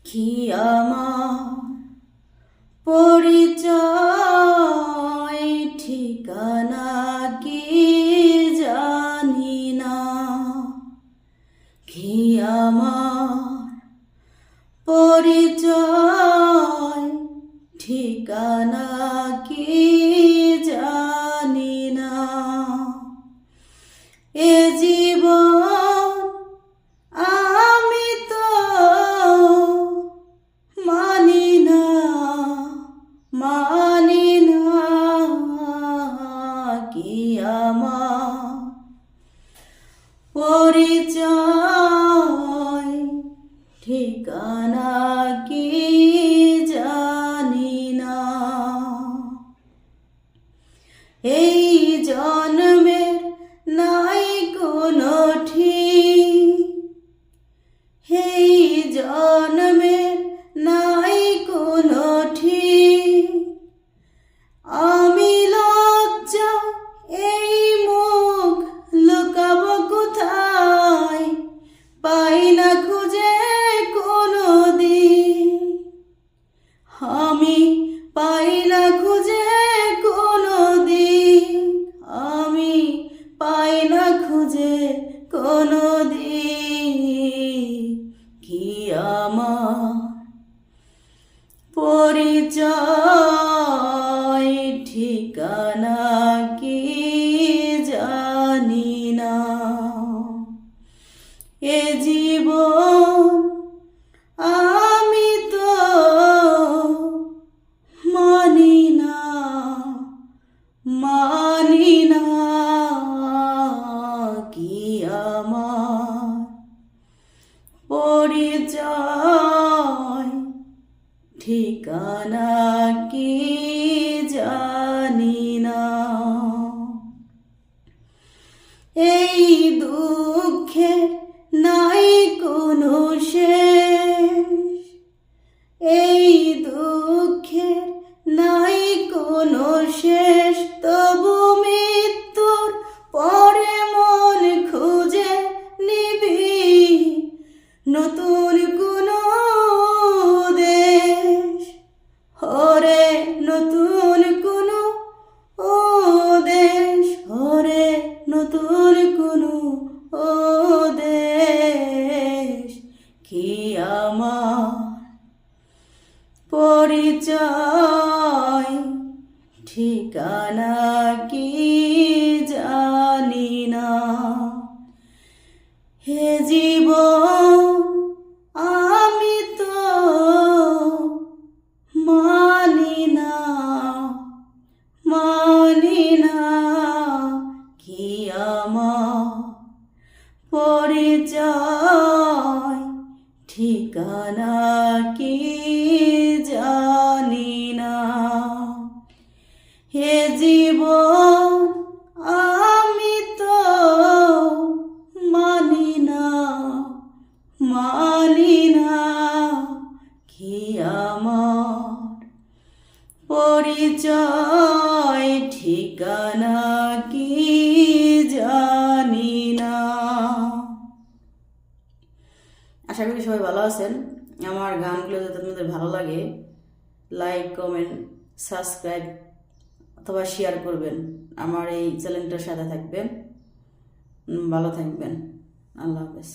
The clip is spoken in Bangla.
কি আমার পরিচয় ঠিকানা কি জানি না, কি আমার পরিচয় ঠিকানা কি জানি না। এ জীবন আমি তো মানি না, মানি না, কি আমার পরিচয় ঠিকানা কি জানি না। এই জন্মের নাই কোনো ঠিক, এই জন্মের নাই কোনো ঠিক, আমি লজ্জা এই মুখ লুকাবো কোথায়, পাই না খুঁজে কোনো দিন, আমি পাই না খুঁজে কোনো দিন, আমি পাই না খুঁজে কোনো দিন, কি আমার পরিচয় ঠিকানা কি জানি না। এ জীবন আমি তো মানি না, মানি না, কি আমার পরিচয় ঠিকানা কি জানি না। এই দুঃখের নাই কোনো শেষ, এই দুঃখের নাই কোনো শেষ, তবু মৃত্যুর পরে মন খুঁজে নিবি নতুন কোনো দেশ, হরে নতুন কোনো দেশ, হরে নতুন কোনো দেশ, কি আমার পরিচয় ঠিকানা কি জানি না। হে জীবন আমি তো মানি না, মানি না, কি আমার পরিচয় ঠিকানা কি জানি না। হে জীবন আমি তো মানি না, মানি না, কি আমার পরিচয় ঠিকানা কি জানি না। আশা করি সবাই ভালো আছেন। আমার গানগুলো যদি আপনাদের ভালো লাগে লাইক, কমেন্ট, সাবস্ক্রাইব অথবা শেয়ার করবেন। আমার এই চ্যানেলটার সাথে থাকবেন। ভালো থাকবেন। আল্লাহ হাফেজ।